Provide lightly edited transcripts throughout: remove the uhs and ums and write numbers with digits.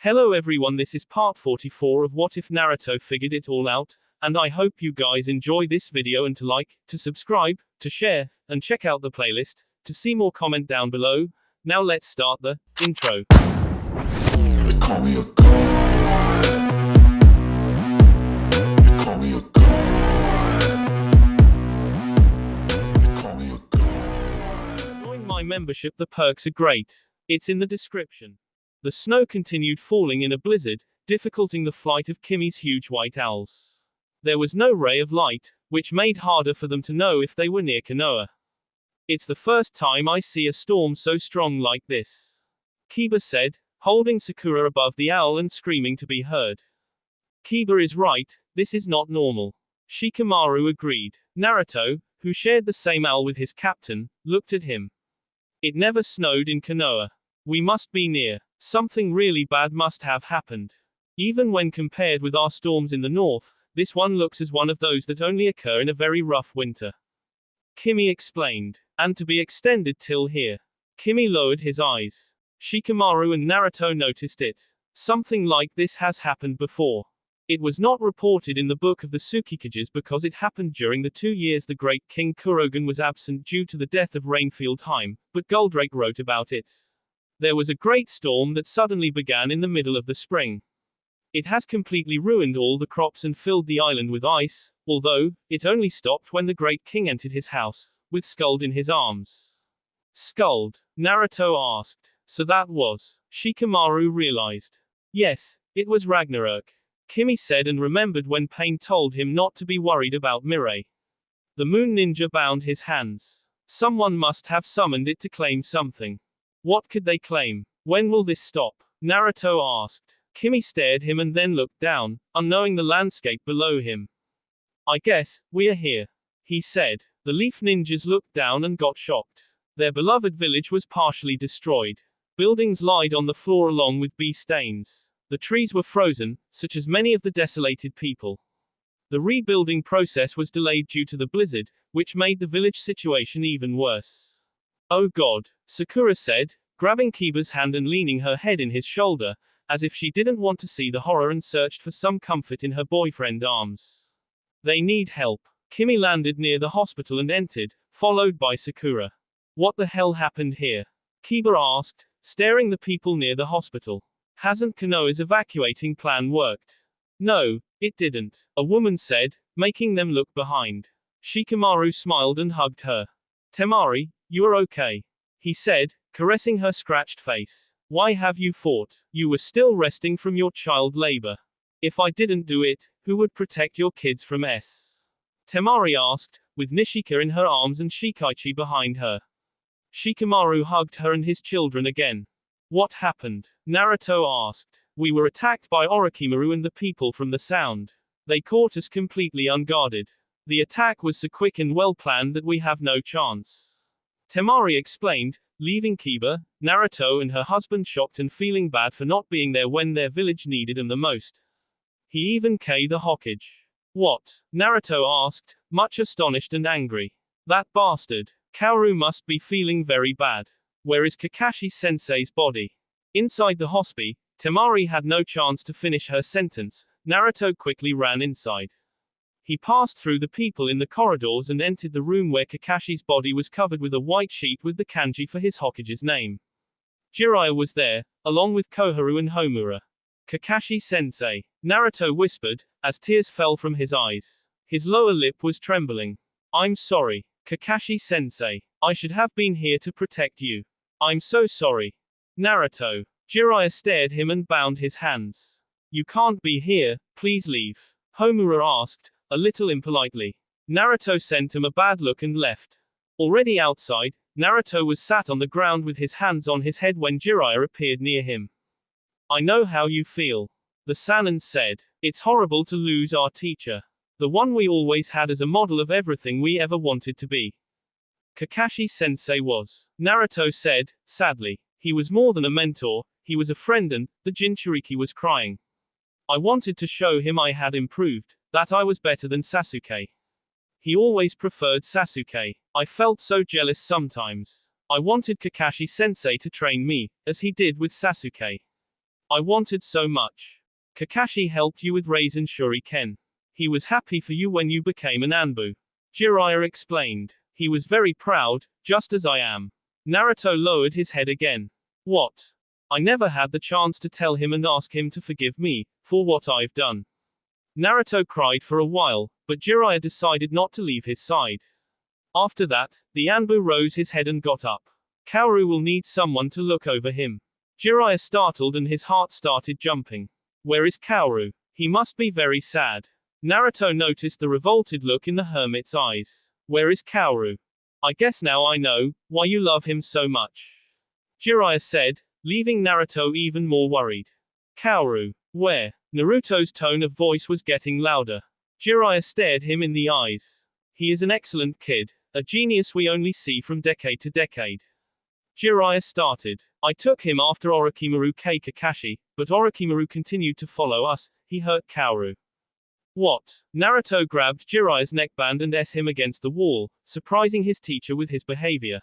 Hello everyone, this is part 44 of What If Naruto Figured It All Out, and I hope you guys enjoy this video and to like, to subscribe, to share, and check out the playlist, to see more comment down below. Now let's start the intro. They call me a god. They call me a god. They call me a god. Join my membership, the perks are great. It's in the description. The snow continued falling in a blizzard, difficulting the flight of Kimmy's huge white owls. There was no ray of light, which made harder for them to know if they were near Konoha. It's the first time I see a storm so strong like this, Kiba said, holding Sakura above the owl and screaming to be heard. Kiba is right, this is not normal. Shikamaru agreed. Naruto, who shared the same owl with his captain, looked at him. It never snowed in Konoha. We must be near. Something really bad must have happened. Even when compared with our storms in the north, this one looks as one of those that only occur in a very rough winter. Kimmy explained. And to be extended till here. Kimmy lowered his eyes. Shikamaru and Naruto noticed it. Something like this has happened before. It was not reported in the book of the Tsukikages because it happened during the 2 years the great King Kurogen was absent due to the death of Rainfield Heim, but Goldrake wrote about it. There was a great storm that suddenly began in the middle of the spring. It has completely ruined all the crops and filled the island with ice, although, it only stopped when the great king entered his house, with Skuld in his arms. Skuld? Naruto asked. So that was. Shikamaru realized. Yes, it was Ragnarok. Kimmy said and remembered when Pain told him not to be worried about Mirai. The moon ninja bound his hands. Someone must have summoned it to claim something. What could they claim? When will this stop? Naruto asked. Kimmy stared him and then looked down, unknowing the landscape below him. I guess, we are here, he said. The leaf ninjas looked down and got shocked. Their beloved village was partially destroyed. Buildings lied on the floor along with bee stains. The trees were frozen, such as many of the desolated people. The rebuilding process was delayed due to the blizzard, which made the village situation even worse. Oh God, Sakura said, grabbing Kiba's hand and leaning her head in his shoulder, as if she didn't want to see the horror and searched for some comfort in her boyfriend's arms. They need help. Kimmy landed near the hospital and entered, followed by Sakura. What the hell happened here? Kiba asked, staring the people near the hospital. Hasn't Konoha's evacuating plan worked? No, it didn't, a woman said, making them look behind. Shikamaru smiled and hugged her. Temari, you are okay, he said, caressing her scratched face. Why have you fought? You were still resting from your child labor. If I didn't do it, who would protect your kids from S? Temari asked, with Nishika in her arms and Shikaichi behind her. Shikamaru hugged her and his children again. What happened? Naruto asked. We were attacked by Orochimaru and the people from the sound. They caught us completely unguarded. The attack was so quick and well planned that we have no chance. Temari explained, leaving Kiba, Naruto and her husband shocked and feeling bad for not being there when their village needed them the most. He even K the Hokage. What? Naruto asked, much astonished and angry. That bastard. Kaoru must be feeling very bad. Where is Kakashi-sensei's body? Inside the hospital, Temari had no chance to finish her sentence. Naruto quickly ran inside. He passed through the people in the corridors and entered the room where Kakashi's body was covered with a white sheet with the kanji for his Hokage's name. Jiraiya was there, along with Koharu and Homura. Kakashi-sensei, Naruto whispered, as tears fell from his eyes. His lower lip was trembling. I'm sorry, Kakashi-sensei. I should have been here to protect you. I'm so sorry. Naruto. Jiraiya stared him and bound his hands. You can't be here, please leave. Homura asked, a little impolitely. Naruto sent him a bad look and left. Already outside, Naruto was sat on the ground with his hands on his head when Jiraiya appeared near him. I know how you feel. The Sannin said. It's horrible to lose our teacher. The one we always had as a model of everything we ever wanted to be. Kakashi-sensei was. Naruto said, sadly. He was more than a mentor, he was a friend and, the Jinchuriki was crying. I wanted to show him I had improved, that I was better than Sasuke. He always preferred Sasuke. I felt so jealous sometimes. I wanted Kakashi-sensei to train me, as he did with Sasuke. I wanted so much. Kakashi helped you with Raisin Shuriken. He was happy for you when you became an Anbu. Jiraiya explained. He was very proud, just as I am. Naruto lowered his head again. What? I never had the chance to tell him and ask him to forgive me, for what I've done. Naruto cried for a while, but Jiraiya decided not to leave his side. After that, the Anbu rose his head and got up. Kaoru will need someone to look over him. Jiraiya startled and his heart started jumping. Where is Kaoru? He must be very sad. Naruto noticed the revolted look in the hermit's eyes. Where is Kaoru? I guess now I know why you love him so much. Jiraiya said, leaving Naruto even more worried. Kaoru, where? Naruto's tone of voice was getting louder. Jiraiya stared him in the eyes. He is an excellent kid, a genius we only see from decade to decade. Jiraiya started. I took him after Orochimaru Kakashi, but Orochimaru continued to follow us. He hurt Kaoru. What? Naruto grabbed Jiraiya's neckband and him against the wall, surprising his teacher with his behavior.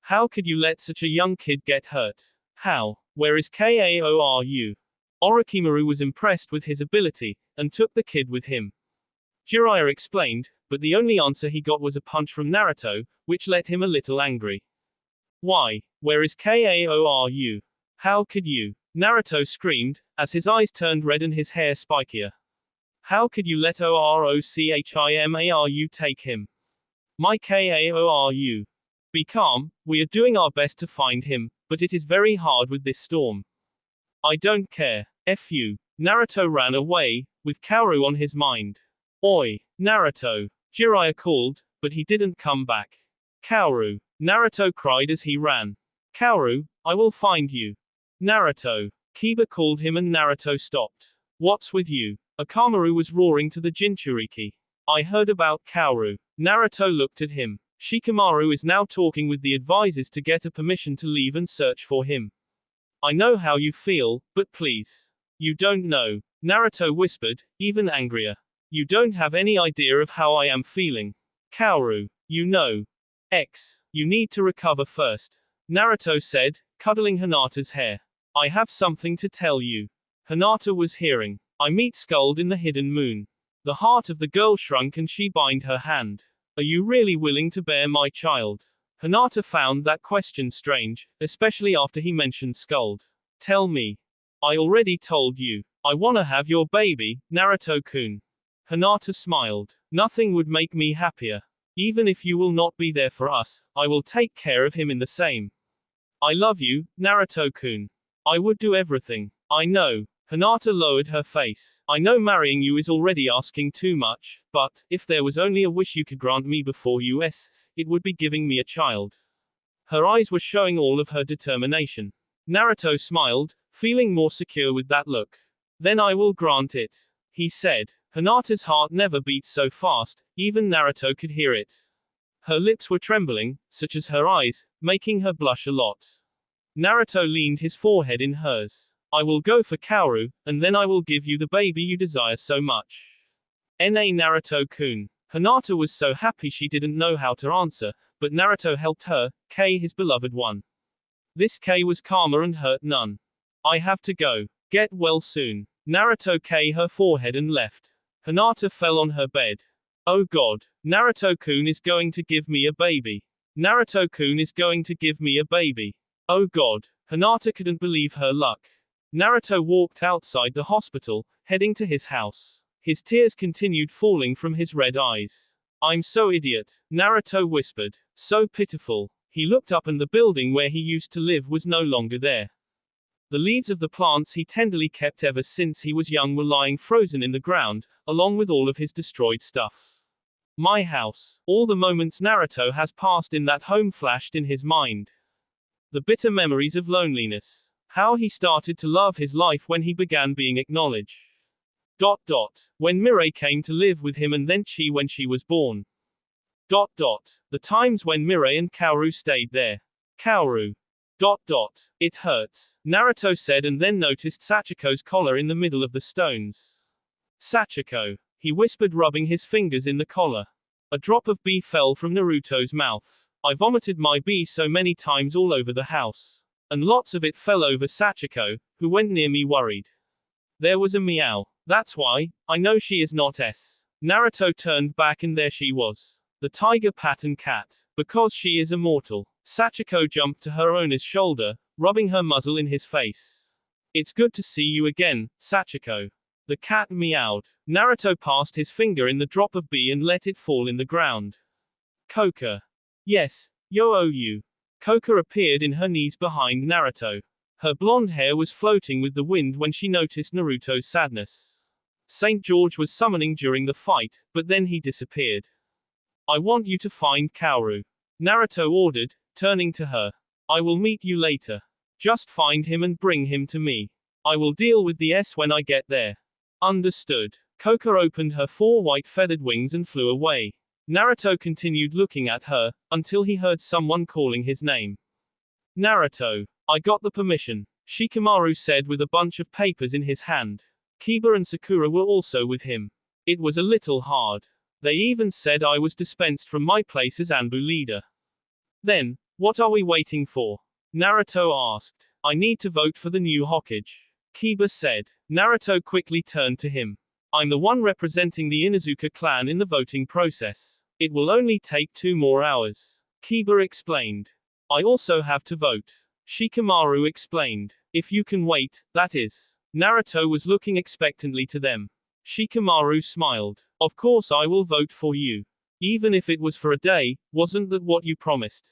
How could you let such a young kid get hurt? How? Where is Kaoru? Orochimaru was impressed with his ability, and took the kid with him. Jiraiya explained, but the only answer he got was a punch from Naruto, which let him a little angry. Why? Where is Kaoru? How could you? Naruto screamed, as his eyes turned red and his hair spikier. How could you let Orochimaru take him? My Kaoru. Be calm, we are doing our best to find him, but it is very hard with this storm. I don't care. F you. Naruto ran away, with Kaoru on his mind. Oi, Naruto. Jiraiya called, but he didn't come back. Kaoru. Naruto cried as he ran. Kaoru, I will find you. Naruto. Kiba called him and Naruto stopped. What's with you? Akamaru was roaring to the Jinchuriki. I heard about Kaoru. Naruto looked at him. Shikamaru is now talking with the advisors to get a permission to leave and search for him. I know how you feel, but please. You don't know. Naruto whispered, even angrier. You don't have any idea of how I am feeling. Kaoru. You know. You need to recover first. Naruto said, cuddling Hinata's hair. I have something to tell you. Hinata was hearing. I meet Skuld in the hidden moon. The heart of the girl shrunk and she bind her hand. Are you really willing to bear my child? Hinata found that question strange, especially after he mentioned Skuld. Tell me. I already told you. I wanna have your baby, Naruto-kun. Hinata smiled. Nothing would make me happier. Even if you will not be there for us, I will take care of him in the same. I love you, Naruto-kun. I would do everything. I know. Hinata lowered her face. I know marrying you is already asking too much, but, if there was only a wish you could grant me before it would be giving me a child. Her eyes were showing all of her determination. Naruto smiled, feeling more secure with that look. Then I will grant it. He said. Hinata's heart never beats so fast, even Naruto could hear it. Her lips were trembling, such as her eyes, making her blush a lot. Naruto leaned his forehead in hers. I will go for Kaoru, and then I will give you the baby you desire so much. Naruto-kun. Hinata was so happy she didn't know how to answer, but Naruto helped her, his beloved one. This was calmer and hurt none. I have to go. Get well soon. Naruto her forehead and left. Hinata fell on her bed. Oh god. Naruto-kun is going to give me a baby. Naruto-kun is going to give me a baby. Oh god. Hinata couldn't believe her luck. Naruto walked outside the hospital, heading to his house. His tears continued falling from his red eyes. I'm so idiot, Naruto whispered. So pitiful. He looked up and the building where he used to live was no longer there. The leaves of the plants he tenderly kept ever since he was young were lying frozen in the ground, along with all of his destroyed stuff. My house. All the moments Naruto has passed in that home flashed in his mind. The bitter memories of loneliness. How he started to love his life when he began being acknowledged. When Mirai came to live with him and then Chi when she was born. The times when Mirai and Kaoru stayed there. Kaoru. It hurts, Naruto said and then noticed Sachiko's collar in the middle of the stones. Sachiko. He whispered, rubbing his fingers in the collar. A drop of bee fell from Naruto's mouth. I vomited my bee so many times all over the house. and lots of it fell over Sachiko, who went near me worried. There was a meow. That's why, I know she is not S. Naruto turned back and there she was. The tiger pattern cat. Because she is immortal. Sachiko jumped to her owner's shoulder, rubbing her muzzle in his face. It's good to see you again, Sachiko. The cat meowed. Naruto passed his finger in the drop of B and let it fall in the ground. Koka. Yes, you. Koka appeared in her knees behind Naruto. Her blonde hair was floating with the wind when she noticed Naruto's sadness. Saint George was summoning during the fight, but then he disappeared. I want you to find Kaoru. Naruto ordered, turning to her. I will meet you later. Just find him and bring him to me. I will deal with the S when I get there. Understood. Koka opened her 4 white feathered wings and flew away. Naruto continued looking at her, until he heard someone calling his name. Naruto. I got the permission, Shikamaru said with a bunch of papers in his hand. Kiba and Sakura were also with him. It was a little hard. They even said I was dispensed from my place as Anbu leader. Then, what are we waiting for? Naruto asked. I need to vote for the new Hokage. Kiba said. Naruto quickly turned to him. I'm the one representing the Inuzuka clan in the voting process. It will only take 2 more hours. Kiba explained. I also have to vote. Shikamaru explained. If you can wait, that is. Naruto was looking expectantly to them. Shikamaru smiled. Of course I will vote for you. Even if it was for a day, wasn't that what you promised?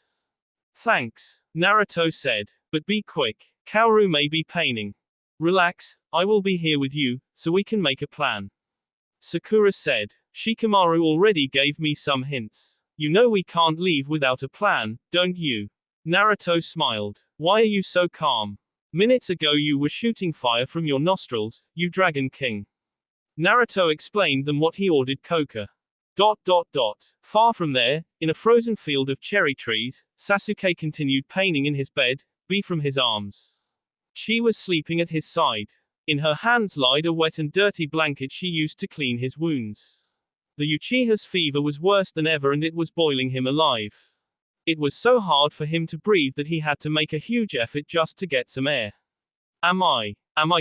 Thanks, Naruto said. But be quick. Kaoru may be paining. Relax, I will be here with you, so we can make a plan. Sakura said. Shikamaru already gave me some hints. You know we can't leave without a plan, don't you? Naruto smiled. Why are you so calm? Minutes ago you were shooting fire from your nostrils, you Dragon King. Naruto explained them what he ordered Koka. ... Far from there, in a frozen field of cherry trees, Sasuke continued paining in his bed, B from his arms. She was sleeping at his side. In her hands lied a wet and dirty blanket she used to clean his wounds. The Uchiha's fever was worse than ever and it was boiling him alive. It was so hard for him to breathe that he had to make a huge effort just to get some air. Am I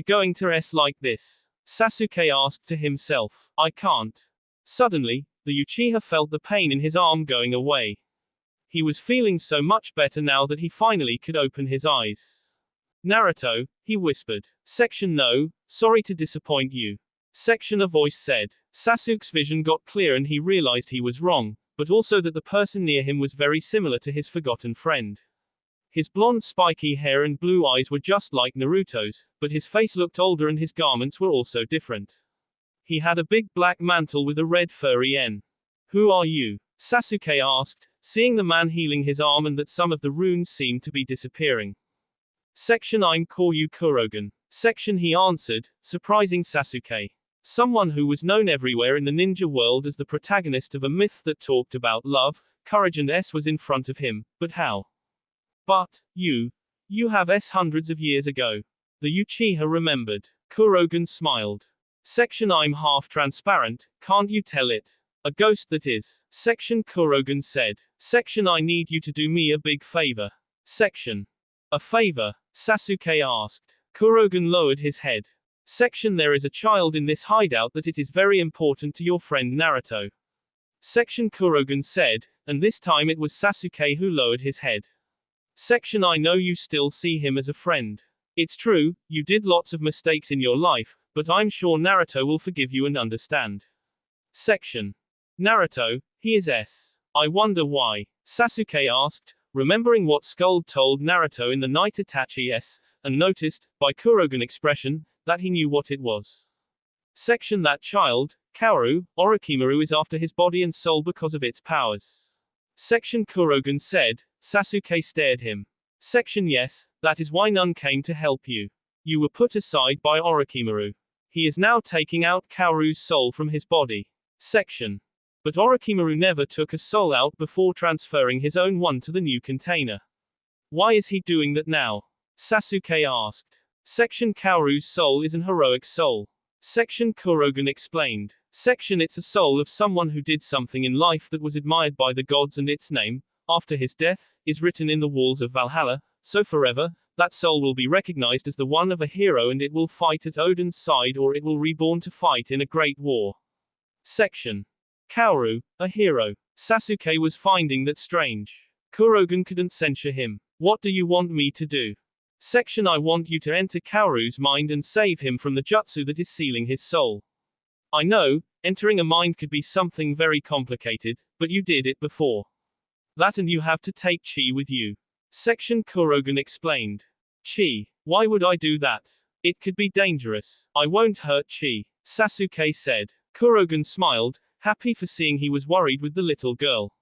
going to S like this? Sasuke asked to himself. I can't. Suddenly, the Uchiha felt the pain in his arm going away. He was feeling so much better now that he finally could open his eyes. Naruto, he whispered. Section no, sorry to disappoint you. Section a voice said. Sasuke's vision got clear and he realized he was wrong, but also that the person near him was very similar to his forgotten friend. His blonde spiky hair and blue eyes were just like Naruto's, but his face looked older and his garments were also different. He had a big black mantle with a red furry N. Who are you? Sasuke asked, seeing the man healing his arm and that some of the runes seemed to be disappearing. Section I'm Koryu Kurogen. Section he answered, surprising Sasuke. Someone who was known everywhere in the ninja world as the protagonist of a myth that talked about love, courage and S was in front of him, but how? But, you have S hundreds of years ago. The Uchiha remembered. Kurogen smiled. Section I'm half transparent, can't you tell it? A ghost that is. Section Kurogen said. Section I need you to do me a big favor. Section. A favor? Sasuke asked. Kurogen lowered his head. Section there is a child in this hideout that it is very important to your friend Naruto. Section Kurogen said, and this time it was Sasuke who lowered his head. Section I know you still see him as a friend. It's true, you did lots of mistakes in your life, but I'm sure Naruto will forgive you and understand. Section. Naruto, he is S. I wonder why. Sasuke asked, remembering what Skuld told Naruto in the night Itachi S, and noticed, by Kurogen expression, that he knew what it was. Section that child, Kaoru, Orochimaru is after his body and soul because of its powers. Section Kurogen said. Sasuke stared him. Section yes, that is why none came to help you. You were put aside by Orochimaru. He is now taking out Kaoru's soul from his body. Section. But Orochimaru never took a soul out before transferring his own one to the new container. Why is he doing that now? Sasuke asked. Section Kaoru's soul is an heroic soul. Section Kurogen explained. Section it's a soul of someone who did something in life that was admired by the gods and its name, after his death, is written in the walls of Valhalla, so forever, that soul will be recognized as the one of a hero and it will fight at Odin's side or it will reborn to fight in a great war. Section. Kaoru, a hero. Sasuke was finding that strange. Kurogen couldn't censure him. What do you want me to do? Section. I want you to enter Kaoru's mind and save him from the jutsu that is sealing his soul. I know, entering a mind could be something very complicated, but you did it before. That and you have to take chi with you. Section. Kurogen explained. Chi? Why would I do that? It could be dangerous. I won't hurt chi, Sasuke said. Kurogen smiled, happy for seeing he was worried with the little girl.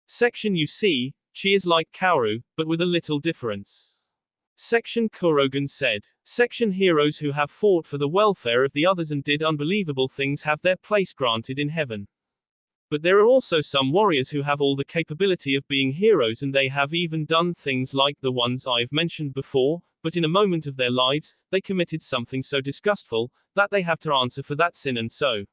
Section. You see, chi is like Kaoru, but with a little difference. Section. Kurogen said. Section. Heroes who have fought for the welfare of the others and did unbelievable things have their place granted in heaven. But there are also some warriors who have all the capability of being heroes and they have even done things like the ones I've mentioned before, but in a moment of their lives, they committed something so disgustful, that they have to answer for that sin and so.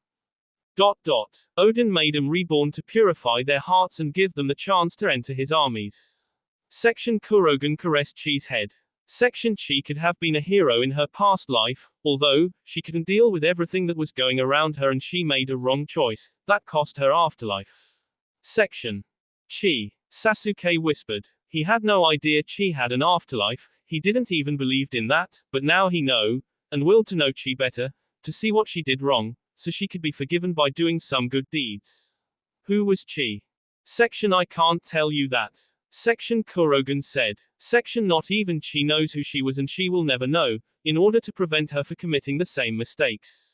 Odin made them reborn to purify their hearts and give them the chance to enter his armies. Section. Kurogen caressed Chi's head. Section. Chi could have been a hero in her past life, although, she couldn't deal with everything that was going around her and she made a wrong choice, that cost her afterlife. Section. Chi. Sasuke whispered. He had no idea Chi had an afterlife, he didn't even believed in that, but now he know, and willed to know Chi better, to see what she did wrong, so she could be forgiven by doing some good deeds. Who was Chi? Section. I can't tell you that. Section. Kurogen said. Section. Not even Chi knows who she was and she will never know, in order to prevent her for committing the same mistakes.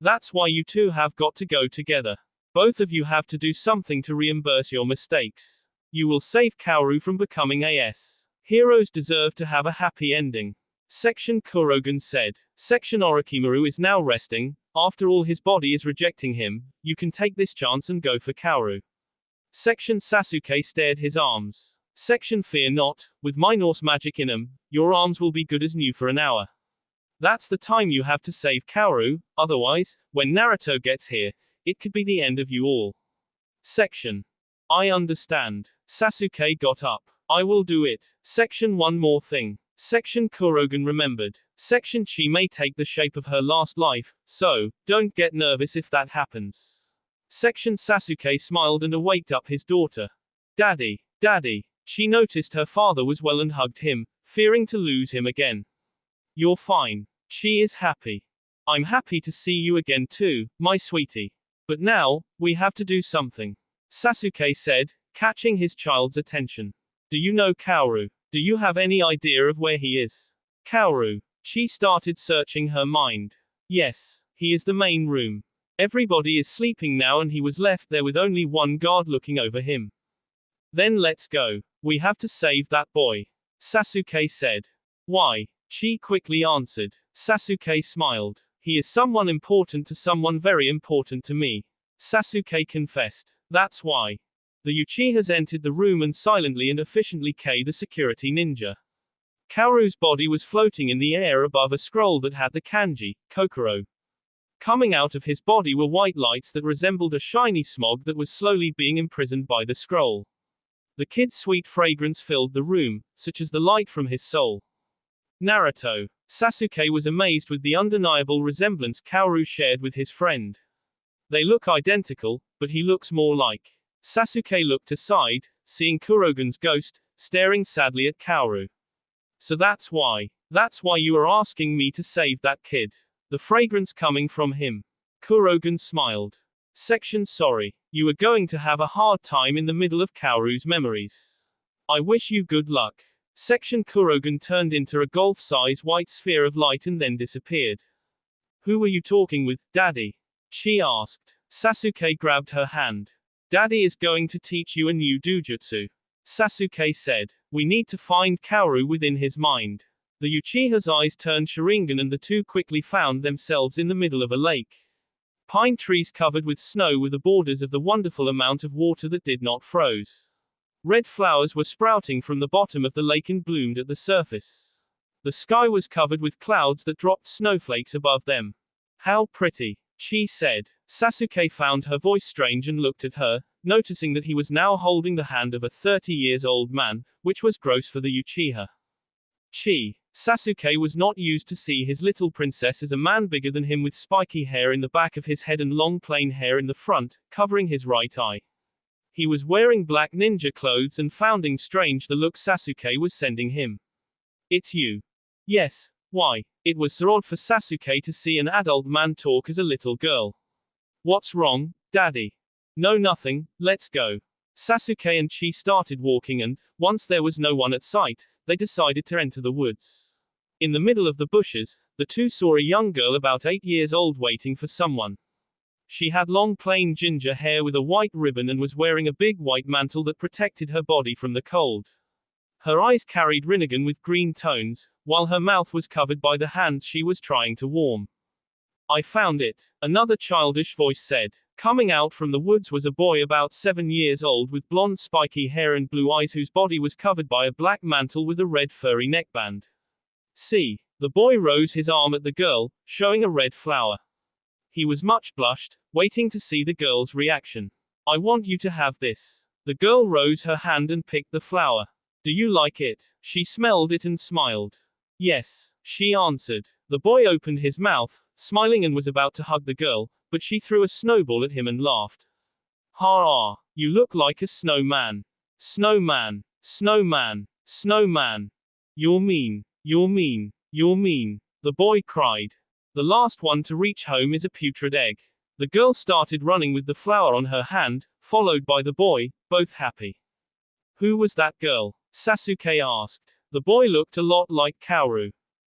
That's why you two have got to go together. Both of you have to do something to reimburse your mistakes. You will save Kaoru from becoming AS. Heroes deserve to have a happy ending. Section. Kurogen said. Section. Orochimaru is now resting, after all his body is rejecting him, you can take this chance and go for Kaoru. Section. Sasuke stared his arms. Section. Fear not, with my Norse magic in them, your arms will be good as new for an hour. That's the time you have to save Kaoru, otherwise, when Naruto gets here, it could be the end of you all. Section. I understand. Sasuke got up. I will do it. Section. One more thing. Section. Kurogen remembered. Section. Chi may take the shape of her last life, so, don't get nervous if that happens. Section. Sasuke smiled and awaked up his daughter. Daddy, Daddy. She noticed her father was well and hugged him, fearing to lose him again. You're fine. She is happy. I'm happy to see you again too, my sweetie. But now, we have to do something. Sasuke said, catching his child's attention. Do you know Kaoru? Do you have any idea of where he is? Kaoru. She started searching her mind. Yes, he is the main room. Everybody is sleeping now and he was left there with only one guard looking over him. Then let's go. We have to save that boy. Sasuke said. Why? Chi quickly answered. Sasuke smiled. He is someone important to someone very important to me. Sasuke confessed. That's why. The Uchihas entered the room and silently and efficiently killed the security ninja. Kaoru's body was floating in the air above a scroll that had the kanji, Kokoro. Coming out of his body were white lights that resembled a shiny smog that was slowly being imprisoned by the scroll. The kid's sweet fragrance filled the room, such as the light from his soul. Naruto. Sasuke was amazed with the undeniable resemblance Kaoru shared with his friend. They look identical, but he looks more like. Sasuke looked aside, seeing Kurogen's ghost, staring sadly at Kaoru. So that's why you are asking me to save that kid. The fragrance coming from him. Kurogen smiled. Section. Sorry. You are going to have a hard time in the middle of Kaoru's memories. I wish you good luck. Section. Kurogen turned into a golf-size white sphere of light and then disappeared. Who were you talking with, Daddy? She asked. Sasuke grabbed her hand. Daddy is going to teach you a new dojutsu. Sasuke said. We need to find Kaoru within his mind. The Uchiha's eyes turned Sharingan and the two quickly found themselves in the middle of a lake. Pine trees covered with snow were the borders of the wonderful amount of water that did not froze. Red flowers were sprouting from the bottom of the lake and bloomed at the surface. The sky was covered with clouds that dropped snowflakes above them. How pretty, she said. Sasuke found her voice strange and looked at her, noticing that he was now holding the hand of a 30-years-old man, which was gross for the Uchiha. Chi. Sasuke was not used to see his little princess as a man bigger than him with spiky hair in the back of his head and long plain hair in the front, covering his right eye. He was wearing black ninja clothes and founding strange the look Sasuke was sending him. It's you. Yes. Why? It was so odd for Sasuke to see an adult man talk as a little girl. What's wrong, Daddy? No, nothing, let's go. Sasuke and Chi started walking and, once there was no one at sight, they decided to enter the woods. In the middle of the bushes, the two saw a young girl about 8 years old waiting for someone. She had long plain ginger hair with a white ribbon and was wearing a big white mantle that protected her body from the cold. Her eyes carried Rinnegan with green tones, while her mouth was covered by the hand she was trying to warm. I found it, another childish voice said. Coming out from the woods was a boy about 7 years old with blonde spiky hair and blue eyes whose body was covered by a black mantle with a red furry neckband. See. The boy rose his arm at the girl, showing a red flower. He was much blushed, waiting to see the girl's reaction. I want you to have this. The girl rose her hand and picked the flower. Do you like it? She smelled it and smiled. Yes, she answered. The boy opened his mouth, smiling and was about to hug the girl, but she threw a snowball at him and laughed. Ha ah, you look like a snowman. Snowman, snowman, snowman. You're mean, you're mean, you're mean. The boy cried. The last one to reach home is a putrid egg. The girl started running with the flower on her hand, followed by the boy, both happy. Who was that girl? Sasuke asked. The boy looked a lot like Kaoru.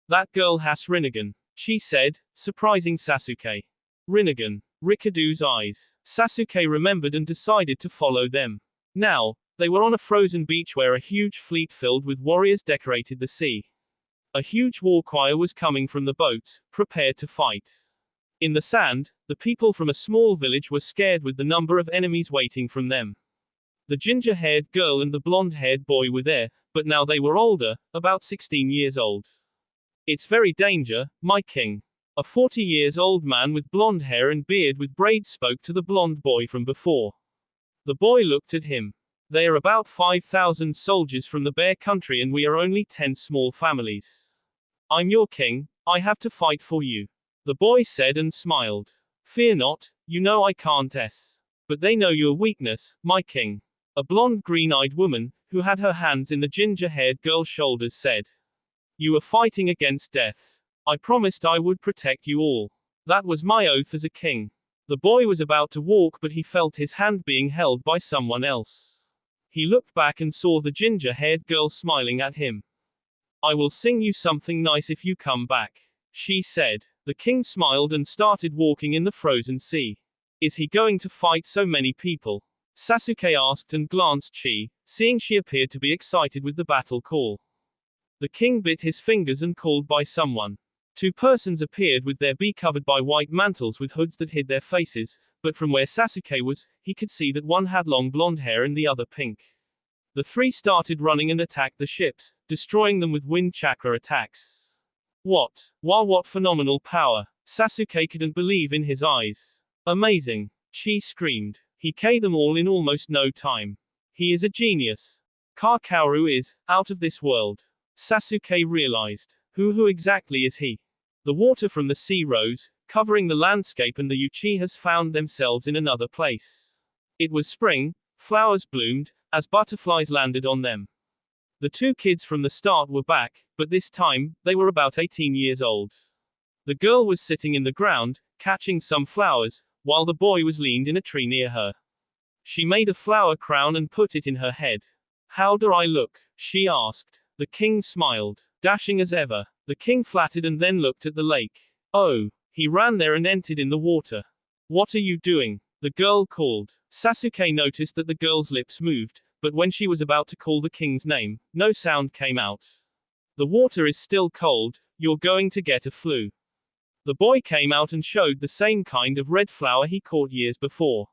That girl has Rinnegan, she said, surprising Sasuke. Rinnegan. Rikadu's eyes. Sasuke remembered and decided to follow them. Now, they were on a frozen beach where a huge fleet filled with warriors decorated the sea. A huge war choir was coming from the boats, prepared to fight. In the sand, the people from a small village were scared with the number of enemies waiting from them. The ginger-haired girl and the blonde-haired boy were there, but now they were older, about 16 years old. It's very danger, my king. A 40-years-old man with blonde hair and beard with braids spoke to the blonde boy from before. The boy looked at him. They are about 5,000 soldiers from the Bear Country and we are only 10 small families. I'm your king, I have to fight for you. The boy said and smiled. Fear not, you know I can't. But they know your weakness, my king. A blonde green-eyed woman, who had her hands in the ginger-haired girl's shoulders said. You are fighting against death. I promised I would protect you all. That was my oath as a king. The boy was about to walk but he felt his hand being held by someone else. He looked back and saw the ginger-haired girl smiling at him. I will sing you something nice if you come back, she said. The king smiled and started walking in the frozen sea. Is he going to fight so many people? Sasuke asked and glanced Chi, seeing she appeared to be excited with the battle call. The king bit his fingers and called by someone. 2 persons appeared with their be covered by white mantles with hoods that hid their faces, but from where Sasuke was, he could see that one had long blonde hair and the other pink. The 3 started running and attacked the ships, destroying them with wind chakra attacks. What? Wow, what phenomenal power! Sasuke couldn't believe in his eyes. Amazing! Chi screamed. He killed them all in almost no time. He is a genius. Kaoru is out of this world. Sasuke realized. Who exactly is he? The water from the sea rose, covering the landscape and the Uchihas found themselves in another place. It was spring, flowers bloomed, as butterflies landed on them. The 2 kids from the start were back, but this time, they were about 18 years old. The girl was sitting in the ground, catching some flowers, while the boy was leaned in a tree near her. She made a flower crown and put it in her head. How do I look? She asked. The king smiled. Dashing as ever. The king flattered and then looked at the lake. Oh. He ran there and entered in the water. What are you doing? The girl called. Sasuke noticed that the girl's lips moved, but when she was about to call the king's name, no sound came out. The water is still cold, you're going to get a flu. The boy came out and showed the same kind of red flower he caught years before.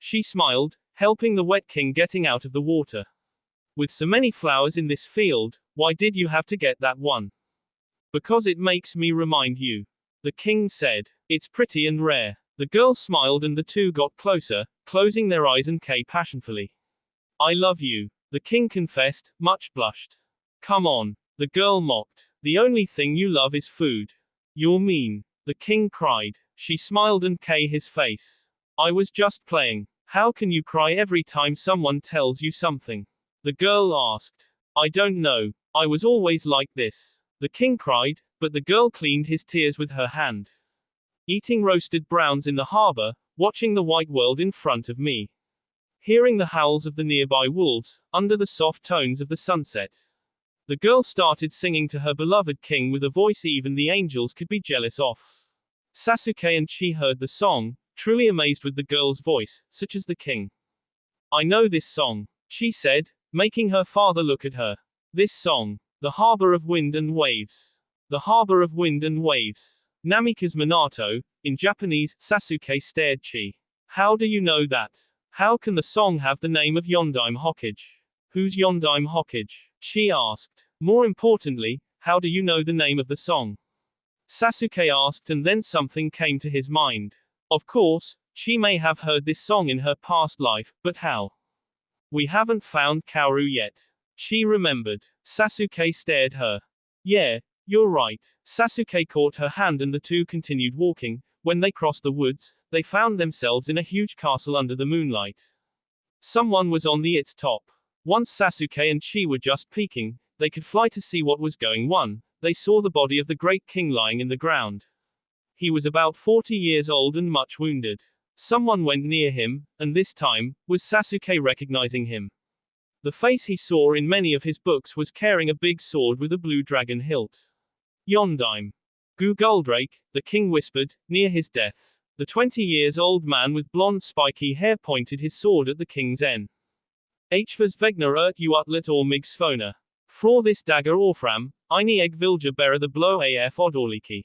She smiled, helping the wet king getting out of the water. With so many flowers in this field, why did you have to get that one? Because it makes me remind you. The king said. It's pretty and rare. The girl smiled and the 2 got closer, closing their eyes and kissed passionately. I love you. The king confessed, much blushed. Come on. The girl mocked. The only thing you love is food. You're mean. The king cried. She smiled and his face. I was just playing. How can you cry every time someone tells you something? The girl asked. I don't know. I was always like this. The king cried, but the girl cleaned his tears with her hand. Eating roasted browns in the harbor, watching the white world in front of me. Hearing the howls of the nearby wolves, under the soft tones of the sunset. The girl started singing to her beloved king with a voice even the angels could be jealous of. Sasuke and Chi heard the song, truly amazed with the girl's voice, such as the king. I know this song, she said, making her father look at her. This song. The Harbor of Wind and Waves. The Harbor of Wind and Waves. Namikaze Minato, in Japanese. Sasuke stared Chi. How do you know that? How can the song have the name of Yondaime Hokage? Who's Yondaime Hokage? Chi asked. More importantly, how do you know the name of the song? Sasuke asked, and then something came to his mind. Of course, Chi may have heard this song in her past life, but how? We haven't found Kaoru yet. Chi remembered. Sasuke stared her. Yeah, you're right. Sasuke caught her hand and the two continued walking. When they crossed the woods, they found themselves in a huge castle under the moonlight. Someone was on its top. Once Sasuke and Chi were just peeking, they could fly to see what was going on. They saw the body of the great king lying in the ground. He was about 40 years old and much wounded. Someone went near him, and this time, was Sasuke recognizing him. The face he saw in many of his books was carrying a big sword with a blue dragon hilt. Yondaime. Gu Goldrake, the king whispered, near his death. The 20 years old man with blonde spiky hair pointed his sword at the king's en. Hvas Vegna ert utlet or migsfona. For this dagger orfram, ini eg vilja bera the blow af odorliki.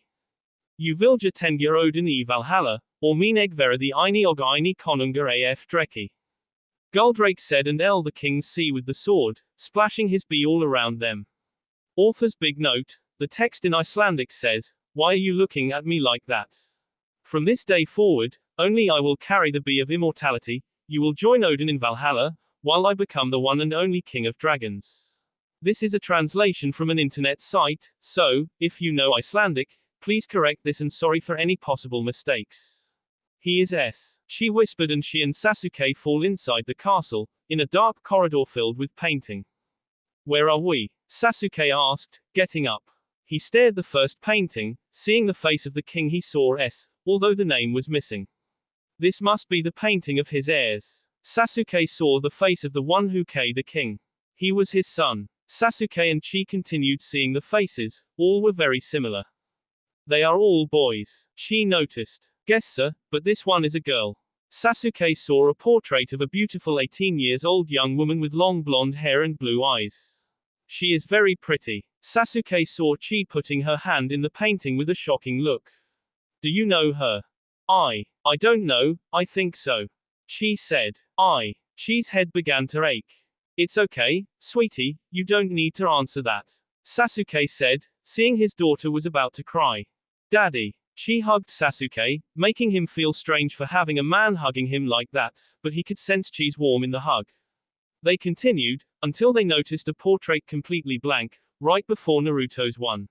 U vilja tengia odin e valhalla, or mean eg vera the ini og ini konunga af dreki. Goldrake said, and the kings see with the sword, splashing his bee all around them. Author's big note, the text in Icelandic says, why are you looking at me like that? From this day forward, only I will carry the bee of immortality, you will join Odin in Valhalla, while I become the one and only king of dragons. This is a translation from an internet site, so, if you know Icelandic, please correct this and sorry for any possible mistakes. He is S. She whispered, and she and Sasuke fall inside the castle, in a dark corridor filled with painting. Where are we? Sasuke asked, getting up. He stared the first painting, seeing the face of the king he saw S, although the name was missing. This must be the painting of his heirs. Sasuke saw the face of the one who killed the king. He was his son. Sasuke and Chi continued seeing the faces, all were very similar. They are all boys. Chi noticed. Guess sir, but this one is a girl. Sasuke saw a portrait of a beautiful 18 years old young woman with long blonde hair and blue eyes. She is very pretty. Sasuke saw Chi putting her hand in the painting with a shocking look. Do you know her? I don't know, I think so. Chi said. Chi's head began to ache. It's okay, sweetie, you don't need to answer that. Sasuke said, seeing his daughter was about to cry. Daddy. Chi hugged Sasuke, making him feel strange for having a man hugging him like that, but he could sense Chi's warmth in the hug. They continued, until they noticed a portrait completely blank, right before Naruto's one.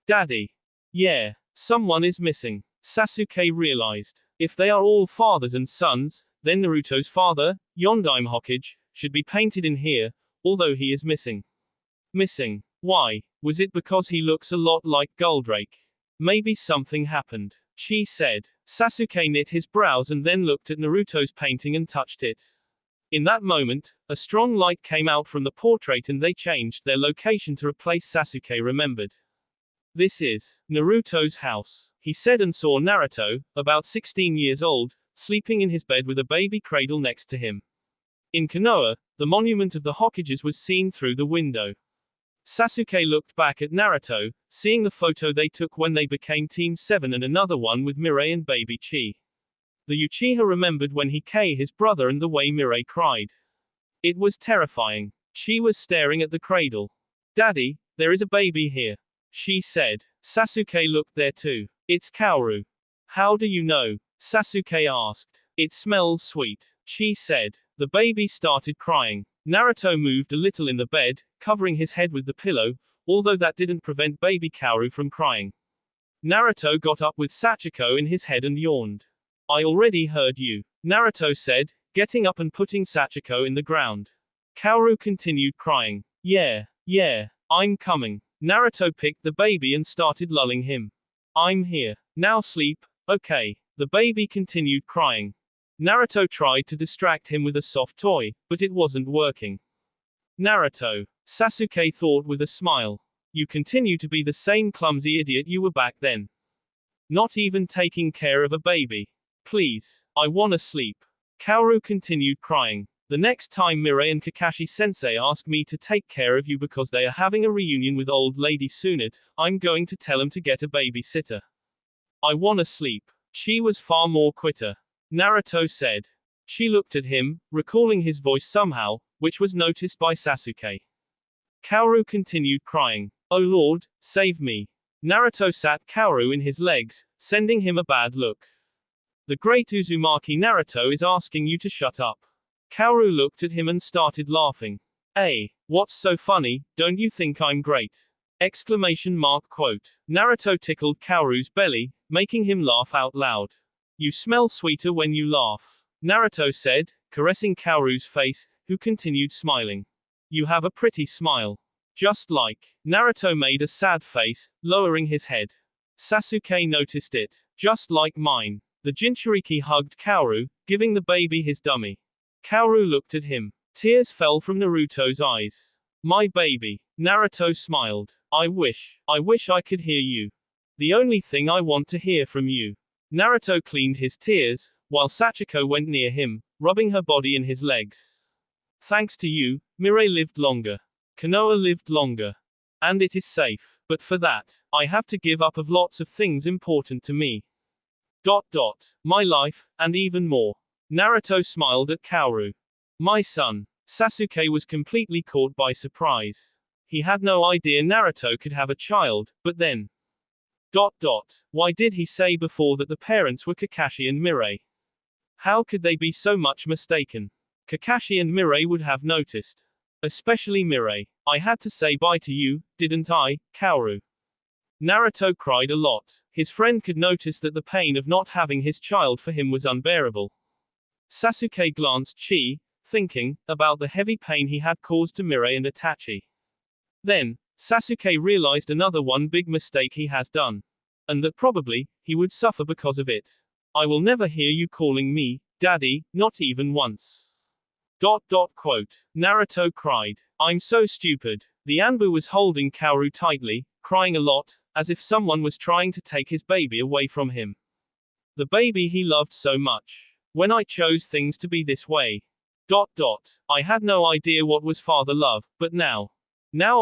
Daddy. Yeah, someone is missing. Sasuke realized. If they are all fathers and sons, then Naruto's father, Yondaime Hokage, should be painted in here, although he is missing. Missing. Why? Was it because he looks a lot like Goldrake? Maybe something happened. Chi said. Sasuke knit his brows and then looked at Naruto's painting and touched it. In that moment, a strong light came out from the portrait and they changed their location to replace Sasuke remembered. This is Naruto's house, he said, and saw Naruto, about 16 years old, sleeping in his bed with a baby cradle next to him. In Konoha, the monument of the Hokages was seen through the window. Sasuke looked back at Naruto, seeing the photo they took when they became Team 7 and another one with Mirai and baby Chi. The Uchiha remembered when he killed his brother and the way Mirai cried. It was terrifying. Chi was staring at the cradle. Daddy, there is a baby here. She said. Sasuke looked there too. It's Kaoru. How do you know? Sasuke asked. It smells sweet. Chi said. The baby started crying. Naruto moved a little in the bed, covering his head with the pillow, although that didn't prevent baby Kaoru from crying. Naruto got up with Sachiko in his head and yawned. I already heard you, Naruto said, getting up and putting Sachiko in the ground. Kaoru continued crying. Yeah, I'm coming. Naruto picked the baby and started lulling him. I'm here. Now sleep, okay. The baby continued crying. Naruto tried to distract him with a soft toy, but it wasn't working. Naruto, Sasuke thought with a smile. You continue to be the same clumsy idiot you were back then. Not even taking care of a baby. Please, I wanna sleep. Kaoru continued crying. The next time Mirai and Kakashi-sensei ask me to take care of you because they are having a reunion with old lady Tsunade, I'm going to tell them to get a babysitter. I wanna sleep. She was far more quitter. Naruto said. She looked at him, recalling his voice somehow, which was noticed by Sasuke. Kaoru continued crying. Oh Lord, save me. Naruto sat Kaoru in his legs, sending him a bad look. The great Uzumaki Naruto is asking you to shut up. Kaoru looked at him and started laughing. Hey, what's so funny, don't you think I'm great? Exclamation mark quote. Naruto tickled Kaoru's belly, making him laugh out loud. You smell sweeter when you laugh, Naruto said, caressing Kaoru's face, who continued smiling. You have a pretty smile. Just like. Naruto made a sad face, lowering his head. Sasuke noticed it. Just like mine. The Jinchuriki hugged Kaoru, giving the baby his dummy. Kaoru looked at him. Tears fell from Naruto's eyes. My baby. Naruto smiled. I wish I could hear you. The only thing I want to hear from you. Naruto cleaned his tears, while Sachiko went near him, rubbing her body in his legs. Thanks to you, Mirai lived longer. Konoha lived longer. And it is safe. But for that, I have to give up of lots of things important to me. My life, and even more. Naruto smiled at Kaoru. My son. Sasuke was completely caught by surprise. He had no idea Naruto could have a child, but then. Why did he say before that the parents were Kakashi and Mirai? How could they be so much mistaken? Kakashi and Mirai would have noticed. Especially Mirai. I had to say bye to you, didn't I, Kaoru? Naruto cried a lot. His friend could notice that the pain of not having his child for him was unbearable. Sasuke glanced Chi, thinking about the heavy pain he had caused to Mirai and Itachi. Then, Sasuke realized another one big mistake he has done. And that probably, he would suffer because of it. I will never hear you calling me, Daddy, not even once. Quote. Naruto cried. I'm so stupid. The Anbu was holding Kaoru tightly, crying a lot, as if someone was trying to take his baby away from him. The baby he loved so much. When I chose things to be this way. I had no idea what was father love, but now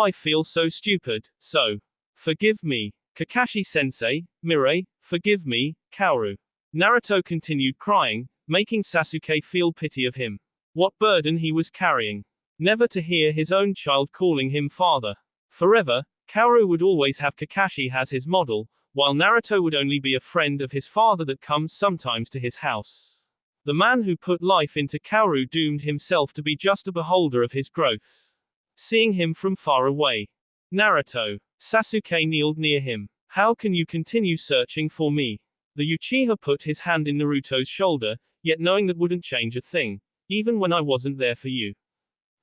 I feel so stupid, so. Forgive me. Kakashi-sensei, Mirai, forgive me, Kaoru. Naruto continued crying, making Sasuke feel pity of him. What burden he was carrying. Never to hear his own child calling him father. Forever, Kaoru would always have Kakashi as his model, while Naruto would only be a friend of his father that comes sometimes to his house. The man who put life into Kaoru doomed himself to be just a beholder of his growth. Seeing him from far away. Naruto. Sasuke kneeled near him. How can you continue searching for me? The Uchiha put his hand in Naruto's shoulder, yet knowing that wouldn't change a thing. Even when I wasn't there for you.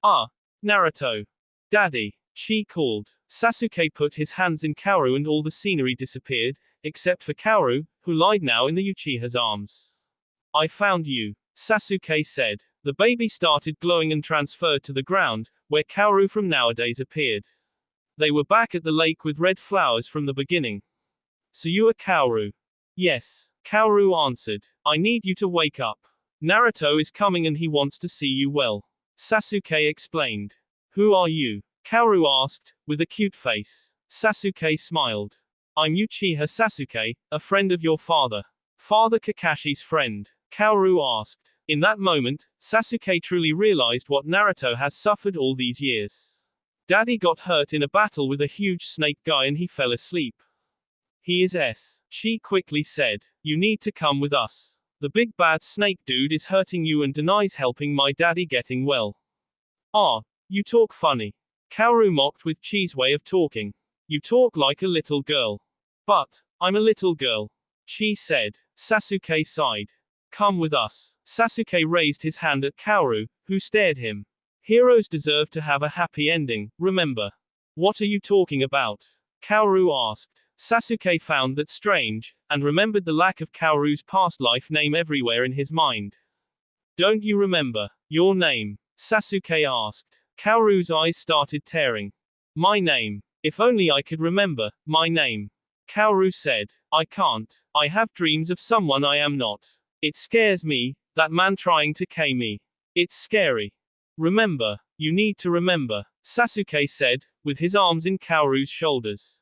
Ah. Naruto. Daddy. She called. Sasuke put his hands in Kaoru and all the scenery disappeared, except for Kaoru, who lied now in the Uchiha's arms. I found you. Sasuke said. The baby started glowing and transferred to the ground, where Kaoru from nowadays appeared. They were back at the lake with red flowers from the beginning. So you are Kaoru? Yes. Kaoru answered. I need you to wake up. Naruto is coming and he wants to see you well. Sasuke explained. Who are you? Kaoru asked, with a cute face. Sasuke smiled. I'm Uchiha Sasuke, a friend of your father. Father Kakashi's friend. Kaoru asked. In that moment, Sasuke truly realized what Naruto has suffered all these years. Daddy got hurt in a battle with a huge snake guy and he fell asleep. He is S. She quickly said. You need to come with us. The big bad snake dude is hurting you and denies helping my daddy getting well. Ah, you talk funny. Kaoru mocked with Chi's way of talking. You talk like a little girl. But, I'm a little girl. Chi said. Sasuke sighed. Come with us. Sasuke raised his hand at Kaoru, who stared him. Heroes deserve to have a happy ending, remember. What are you talking about? Kaoru asked. Sasuke found that strange, and remembered the lack of Kaoru's past life name everywhere in his mind. Don't you remember your name? Sasuke asked. Kaoru's eyes started tearing. My name. If only I could remember my name. Kaoru said. I can't. I have dreams of someone I am not. It scares me, that man trying to kill me. It's scary. Remember. You need to remember, Sasuke said, with his arms in Kaoru's shoulders.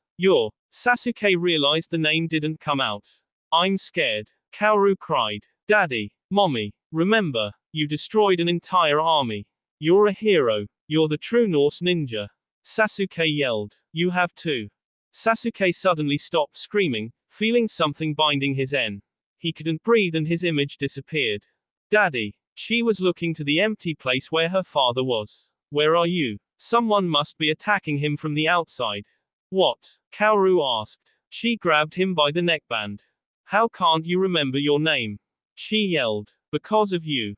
Sasuke realized the name didn't come out. I'm scared. Kaoru cried. Daddy, Mommy, remember, you destroyed an entire army. You're a hero. You're the true Norse ninja. Sasuke yelled. You have too. Sasuke suddenly stopped screaming, feeling something binding his en. He couldn't breathe and his image disappeared. Daddy. She was looking to the empty place where her father was. Where are you? Someone must be attacking him from the outside. What? Kaoru asked. She grabbed him by the neckband. How can't you remember your name? She yelled. Because of you.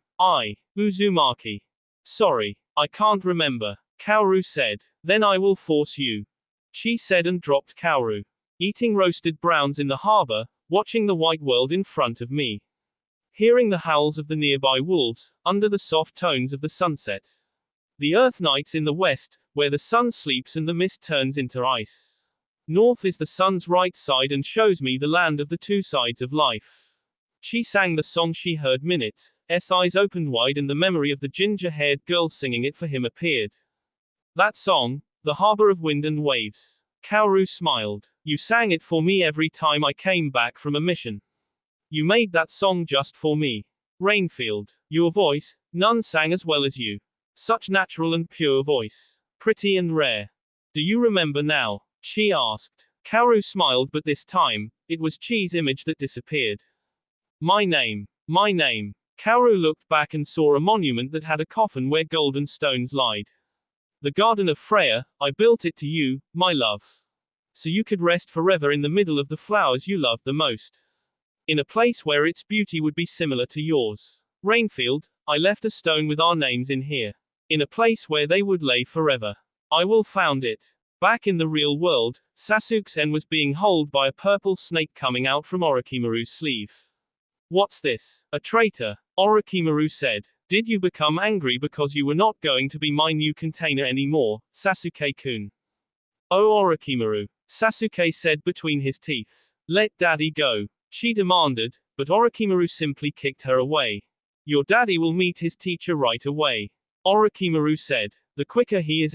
Uzumaki. Sorry, I can't remember, Kaoru said. Then I will force you. She said and dropped Kaoru. Eating roasted browns in the harbor, watching the white world in front of me. Hearing the howls of the nearby wolves, under the soft tones of the sunset. The earth nights in the west, where the sun sleeps and the mist turns into ice. North is the sun's right side and shows me the land of the two sides of life. She sang the song she heard minutes, eyes opened wide and the memory of the ginger-haired girl singing it for him appeared. That song, The Harbor of Wind and Waves. Kaoru smiled. You sang it for me every time I came back from a mission. You made that song just for me. Rainfield. Your voice, none sang as well as you. Such natural and pure voice. Pretty and rare. Do you remember now? She asked. Kaoru smiled, but this time, it was Chi's image that disappeared. My name. My name. Kaoru looked back and saw a monument that had a coffin where golden stones lied. The Garden of Freya, I built it to you, my love. So you could rest forever in the middle of the flowers you loved the most. In a place where its beauty would be similar to yours. Rainfield, I left a stone with our names in here. In a place where they would lay forever. I will found it. Back in the real world, Sasuke's en was being held by a purple snake coming out from Orochimaru's sleeve. What's this? A traitor, Orochimaru said. Did you become angry because you were not going to be my new container anymore, Sasuke-kun? Oh Orochimaru, Sasuke said between his teeth. Let daddy go, she demanded, but Orochimaru simply kicked her away. Your daddy will meet his teacher right away. Orochimaru said. The quicker he is,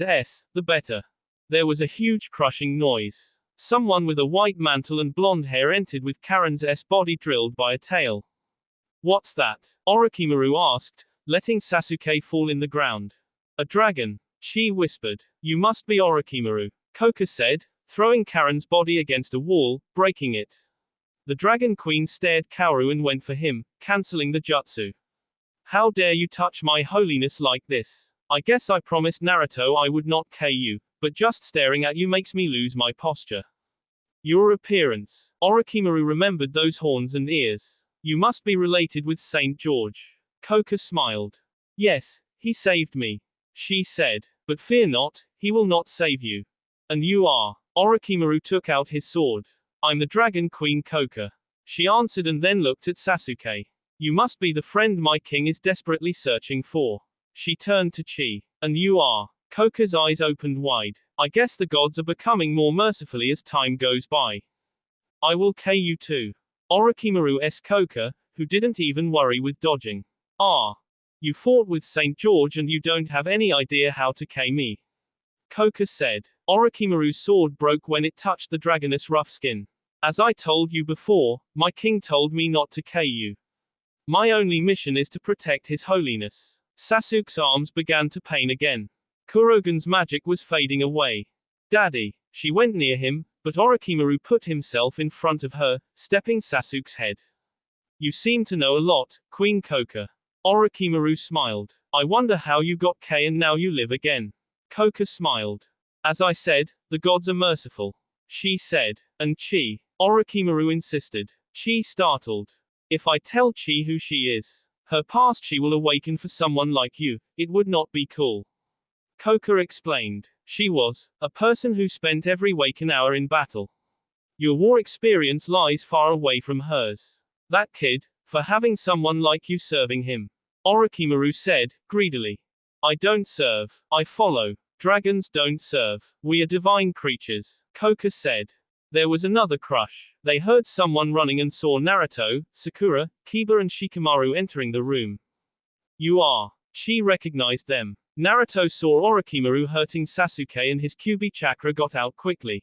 the better. There was a huge crushing noise. Someone with a white mantle and blonde hair entered with Karen's body drilled by a tail. What's that? Orochimaru asked, letting Sasuke fall in the ground. A dragon, she whispered. You must be Orochimaru, Koka said, throwing Karen's body against a wall, breaking it. The Dragon Queen stared Kaoru and went for him, cancelling the jutsu. How dare you touch my holiness like this? I guess I promised Naruto I would not kill you, but just staring at you makes me lose my posture. Your appearance. Orochimaru remembered those horns and ears. You must be related with Saint George. Koka smiled. Yes, he saved me. She said. But fear not, he will not save you. And you are. Orochimaru took out his sword. I'm the Dragon Queen Koka. She answered and then looked at Sasuke. You must be the friend my king is desperately searching for. She turned to Chi. And you are. Koka's eyes opened wide. I guess the gods are becoming more mercifully as time goes by. I will kill you too. Orochimaru's Koka, who didn't even worry with dodging. You fought with Saint George and you don't have any idea how to kill me. Koka said. Orochimaru's sword broke when it touched the dragoness rough skin. As I told you before, my king told me not to kill you. My only mission is to protect his holiness. Sasuke's arms began to pain again. Kurogen's magic was fading away. Daddy. She went near him, but Orochimaru put himself in front of her, stepping Sasuke's head. You seem to know a lot, Queen Koka. Orochimaru smiled. I wonder how you got K and now you live again. Koka smiled. As I said, the gods are merciful. She said. And Chi? Orochimaru insisted. Chi startled. If I tell Chi who she is, her past she will awaken for someone like you, it would not be cool. Koka explained. She was a person who spent every waking hour in battle. Your war experience lies far away from hers. That kid, for having someone like you serving him. Orochimaru said, greedily. I don't serve, I follow. Dragons don't serve. We are divine creatures, Koka said. There was another crush. They heard someone running and saw Naruto, Sakura, Kiba and Shikamaru entering the room. You are. She recognized them. Naruto saw Orochimaru hurting Sasuke and his Kyuubi chakra got out quickly.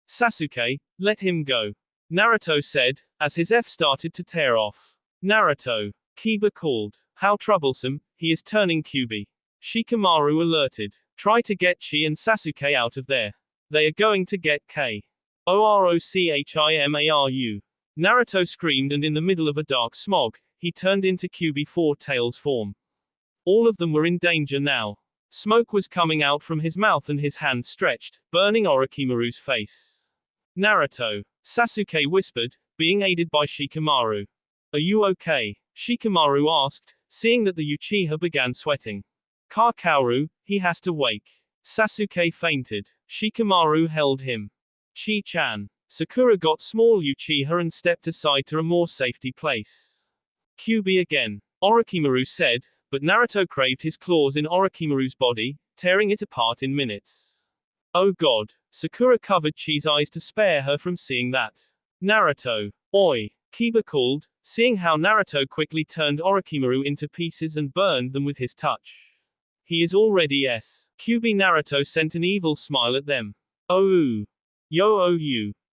Sasuke, let him go. Naruto said, as his F started to tear off. Naruto. Kiba called. How troublesome, he is turning Kyuubi. Shikamaru alerted. Try to get Chi and Sasuke out of there. They are going to get Orochimaru. Naruto screamed and in the middle of a dark smog, he turned into Kyuubi Four Tails form. All of them were in danger now. Smoke was coming out from his mouth and his hand stretched, burning Orochimaru's face. Naruto. Sasuke whispered, being aided by Shikamaru. Are you okay? Shikamaru asked, seeing that the Uchiha began sweating. Kakaru, he has to wake. Sasuke fainted. Shikamaru held him. Chi-chan. Sakura got small Uchiha and stepped aside to a more safety place. Kyuubi again. Orochimaru said, but Naruto craved his claws in Orochimaru's body, tearing it apart in minutes. Oh god. Sakura covered Chi's eyes to spare her from seeing that. Naruto. Oi. Kiba called, seeing how Naruto quickly turned Orochimaru into pieces and burned them with his touch. He is already S. Kyuubi. Naruto sent an evil smile at them. Oh. Yo.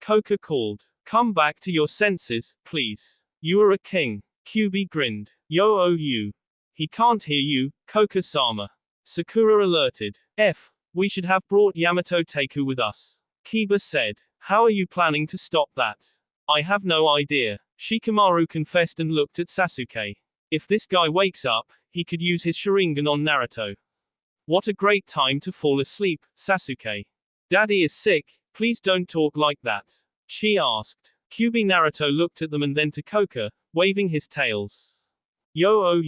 Koka called. Come back to your senses, please. You are a king. Kyuubi grinned. Yo. He can't hear you, Koka-sama. Sakura alerted. We should have brought Yamato Teiku with us. Kiba said. How are you planning to stop that? I have no idea. Shikamaru confessed and looked at Sasuke. If this guy wakes up, he could use his Sharingan on Naruto. What a great time to fall asleep, Sasuke. Daddy is sick, please don't talk like that. Chi asked. Kyuubi. Naruto looked at them and then to Koka, waving his tails. Yo.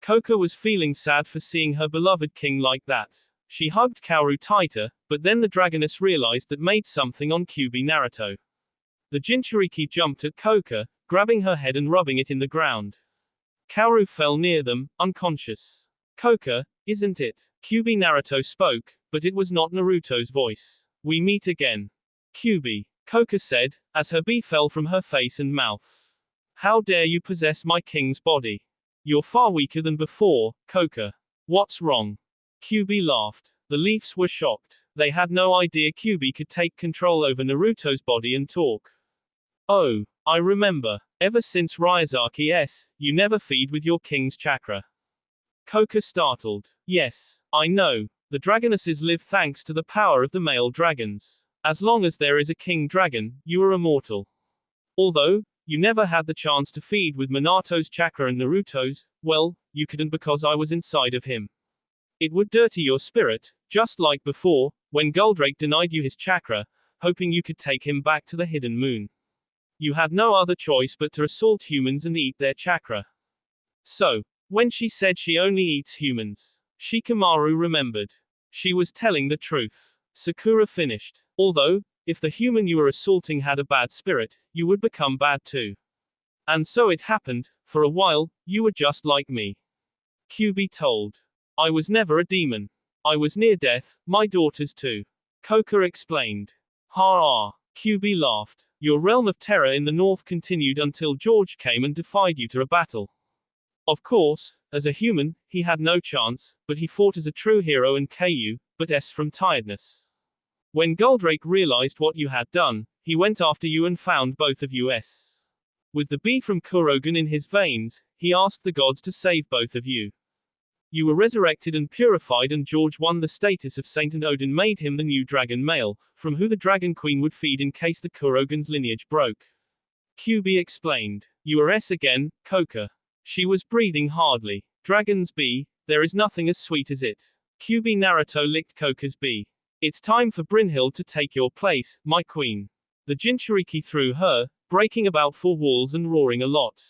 Koka was feeling sad for seeing her beloved king like that. She hugged Kaoru tighter, but then the dragoness realized that made something on Kyuubi. Naruto. The Jinchuriki jumped at Koka, grabbing her head and rubbing it in the ground. Kaoru fell near them, unconscious. Koka, isn't it? Kyuubi. Naruto spoke, but it was not Naruto's voice. We meet again. Kyuubi. Koka said, as her bee fell from her face and mouth. How dare you possess my king's body? You're far weaker than before, Koka. What's wrong? Kyuubi laughed. The Leafs were shocked. They had no idea Kyuubi could take control over Naruto's body and talk. Oh, I remember. Ever since Ryuzaki's S, you never feed with your king's chakra. Koka startled. Yes, I know. The dragonesses live thanks to the power of the male dragons. As long as there is a king dragon, you are immortal. Although, you never had the chance to feed with Minato's chakra and Naruto's, well, you couldn't because I was inside of him. It would dirty your spirit, just like before, when Goldrake denied you his chakra, hoping you could take him back to the hidden moon. You had no other choice but to assault humans and eat their chakra. So, when she said she only eats humans, Shikamaru remembered. She was telling the truth. Sakura finished. Although, if the human you were assaulting had a bad spirit, you would become bad too. And so it happened, for a while, you were just like me. Kyuubi told. I was never a demon. I was near death, my daughters too. Koka explained. Ha. Kyuubi laughed. Your realm of terror in the north continued until George came and defied you to a battle. Of course, as a human, he had no chance, but he fought as a true hero and KU, but S from tiredness. When Goldrake realized what you had done, he went after you and found both of you S. With the bee from Kurogen in his veins, he asked the gods to save both of you. You were resurrected and purified and George won the status of saint and Odin made him the new dragon male, from who the dragon queen would feed in case the Kurogen's lineage broke. Kyuubi explained. You are S again, Koka. She was breathing hardly. Dragon's bee, there is nothing as sweet as it. QB Naruto licked Koka's bee. It's time for Brynhild to take your place, my queen. The Jinchuriki threw her, breaking about 4 walls and roaring a lot.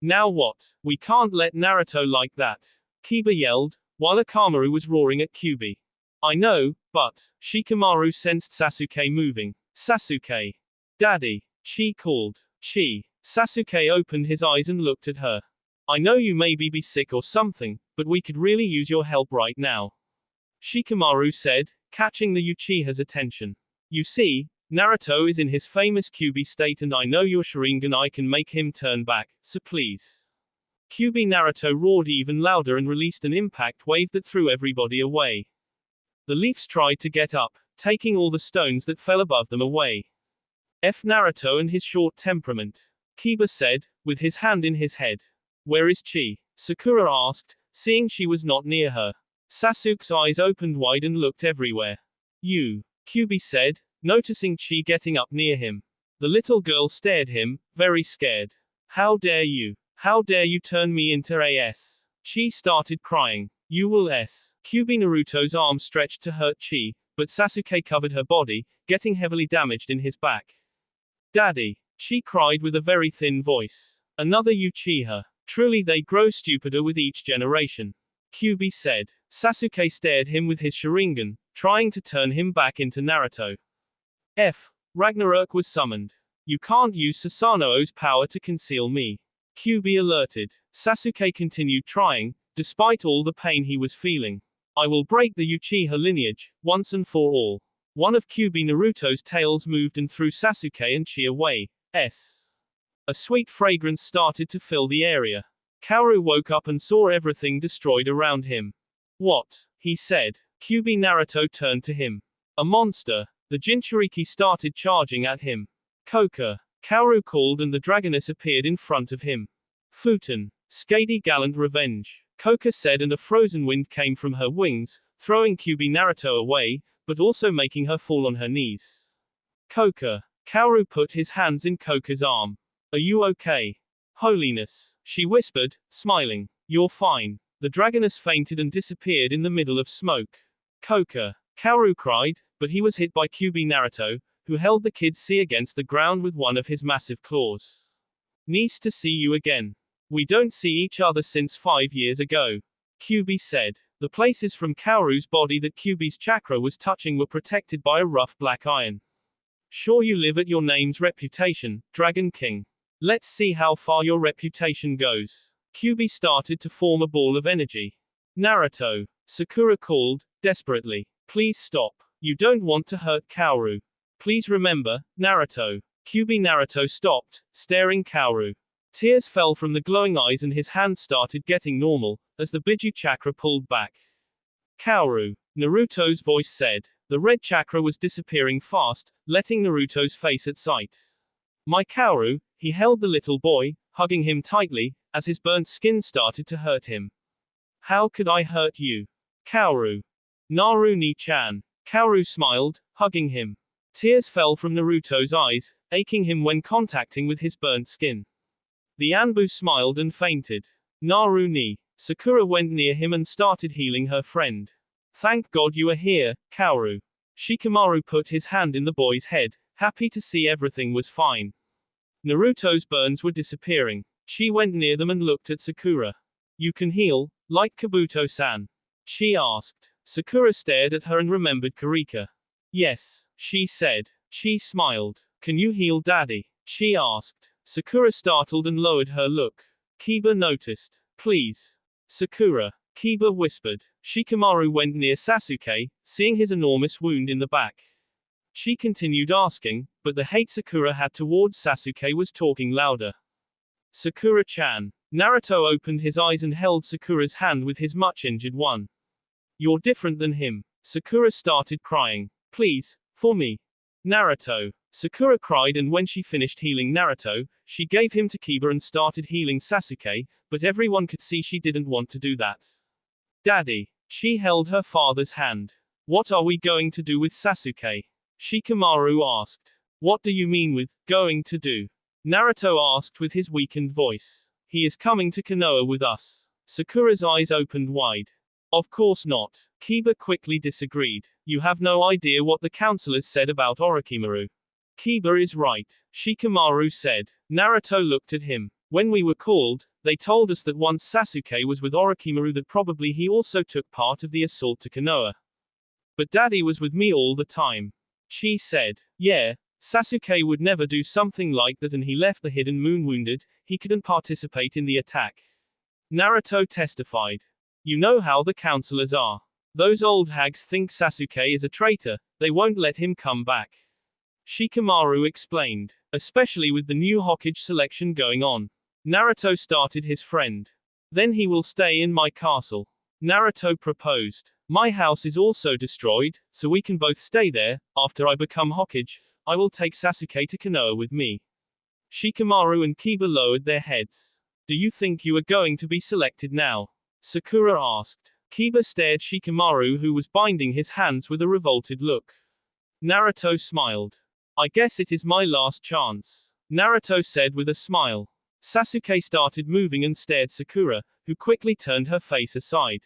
Now what? We can't let Naruto like that. Kiba yelled, while Akamaru was roaring at QB. I know, but, Shikamaru sensed Sasuke moving. Sasuke. Daddy. She called. Sasuke opened his eyes and looked at her. I know you may be sick or something, but we could really use your help right now. Shikamaru said, catching the Uchiha's attention. You see, Naruto is in his famous QB state and I know your Sharingan I can make him turn back, so please. QB Naruto roared even louder and released an impact wave that threw everybody away. The Leafs tried to get up, taking all the stones that fell above them away. F Naruto and his short temperament. Kiba said, with his hand in his head. Where is Chi? Sakura asked, seeing she was not near her. Sasuke's eyes opened wide and looked everywhere. You. QB said, noticing Chi getting up near him. The little girl stared him, very scared. How dare you? How dare you turn me into AS? Chi started crying. You will S. QB Naruto's arm stretched to hurt Chi, but Sasuke covered her body, getting heavily damaged in his back. Daddy. Chi cried with a very thin voice. Another Uchiha. Truly they grow stupider with each generation. QB said. Sasuke stared him with his Sharingan, trying to turn him back into Naruto. F. Ragnarok was summoned. You can't use Susanoo's power to conceal me. QB alerted. Sasuke continued trying, despite all the pain he was feeling. I will break the Uchiha lineage, once and for all. One of QB Naruto's tails moved and threw Sasuke and Chi away. A sweet fragrance started to fill the area. Kaoru woke up and saw everything destroyed around him. What? He said. QB Naruto turned to him. A monster. The Jinchuriki started charging at him. Koka. Kaoru called and the dragoness appeared in front of him. Futen. Skady gallant revenge. Koka said and a frozen wind came from her wings, throwing QB Naruto away, but also making her fall on her knees. Koka. Kaoru put his hands in Koka's arm. Are you okay? Holiness. She whispered, smiling. You're fine. The dragoness fainted and disappeared in the middle of smoke. Koka. Kaoru cried, but he was hit by QB Naruto, who held the kid's sea against the ground with one of his massive claws. Nice to see you again. We don't see each other since 5 years ago. QB said. The places from Kaoru's body that QB's chakra was touching were protected by a rough black iron. Sure you live at your name's reputation, Dragon King. Let's see how far your reputation goes. QB started to form a ball of energy. Naruto. Sakura called, desperately. Please stop. You don't want to hurt Kaoru. Please remember, Naruto. QB Naruto stopped, staring Kaoru. Tears fell from the glowing eyes and his hand started getting normal, as the Biju chakra pulled back. Kaoru. Naruto's voice said. The red chakra was disappearing fast, letting Naruto's face at sight. My Kaoru, he held the little boy, hugging him tightly, as his burnt skin started to hurt him. How could I hurt you? Kaoru. Naru-ni-chan. Kaoru smiled, hugging him. Tears fell from Naruto's eyes, aching him when contacting with his burnt skin. The Anbu smiled and fainted. Naru-ni. Sakura went near him and started healing her friend. Thank God you are here, Kaoru. Shikamaru put his hand in the boy's head, happy to see everything was fine. Naruto's burns were disappearing. She went near them and looked at Sakura. You can heal, like Kabuto-san? She asked. Sakura stared at her and remembered Kurika. Yes, she said. She smiled. Can you heal Daddy? She asked. Sakura startled and lowered her look. Kiba noticed. Please. Sakura. Kiba whispered. Shikamaru went near Sasuke, seeing his enormous wound in the back. She continued asking, but the hate Sakura had towards Sasuke was talking louder. Sakura-chan. Naruto opened his eyes and held Sakura's hand with his much injured one. You're different than him. Sakura started crying. Please, for me. Naruto. Sakura cried and when she finished healing Naruto, she gave him to Kiba and started healing Sasuke, but everyone could see she didn't want to do that. Daddy. She held her father's hand. What are we going to do with Sasuke? Shikamaru asked. What do you mean with, going to do? Naruto asked with his weakened voice. He is coming to Konoha with us. Sakura's eyes opened wide. Of course not. Kiba quickly disagreed. You have no idea what the counselors said about Orochimaru. Kiba is right, Shikamaru said. Naruto looked at him. When we were called, they told us that once Sasuke was with Orochimaru that probably he also took part of the assault to Konoha. But Daddy was with me all the time. Chi said. Yeah, Sasuke would never do something like that and he left the Hidden Moon wounded, he couldn't participate in the attack. Naruto testified. You know how the counselors are. Those old hags think Sasuke is a traitor, they won't let him come back. Shikamaru explained. Especially with the new Hokage selection going on. Naruto started his friend. Then he will stay in my castle. Naruto proposed. My house is also destroyed, so we can both stay there. After I become Hokage, I will take Sasuke to Konoha with me. Shikamaru and Kiba lowered their heads. Do you think you are going to be selected now? Sakura asked. Kiba stared Shikamaru who was binding his hands with a revolted look. Naruto smiled. I guess it is my last chance. Naruto said with a smile. Sasuke started moving and stared Sakura, who quickly turned her face aside.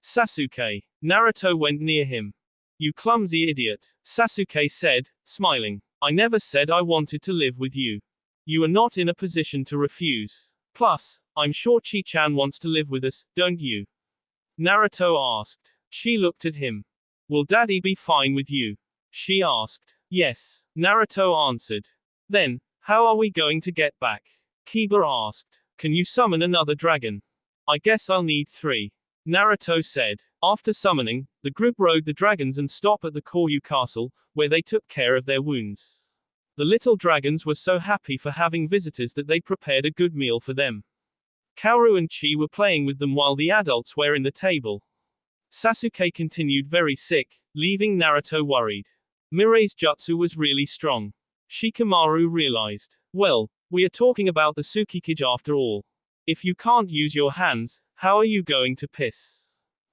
Sasuke. Naruto went near him. You clumsy idiot, Sasuke said, smiling. I never said I wanted to live with you. You are not in a position to refuse. Plus, I'm sure Chi-chan wants to live with us, don't you? Naruto asked. She looked at him. Will Daddy be fine with you? She asked. Yes, Naruto answered. Then, how are we going to get back? Kiba asked. Can you summon another dragon? I guess I'll need 3. Naruto said. After summoning, the group rode the dragons and stopped at the Koryu castle, where they took care of their wounds. The little dragons were so happy for having visitors that they prepared a good meal for them. Kaoru and Chi were playing with them while the adults were in the table. Sasuke continued very sick, leaving Naruto worried. Mirei's jutsu was really strong. Shikamaru realized. Well, we are talking about the Tsukikage after all. If you can't use your hands, how are you going to piss?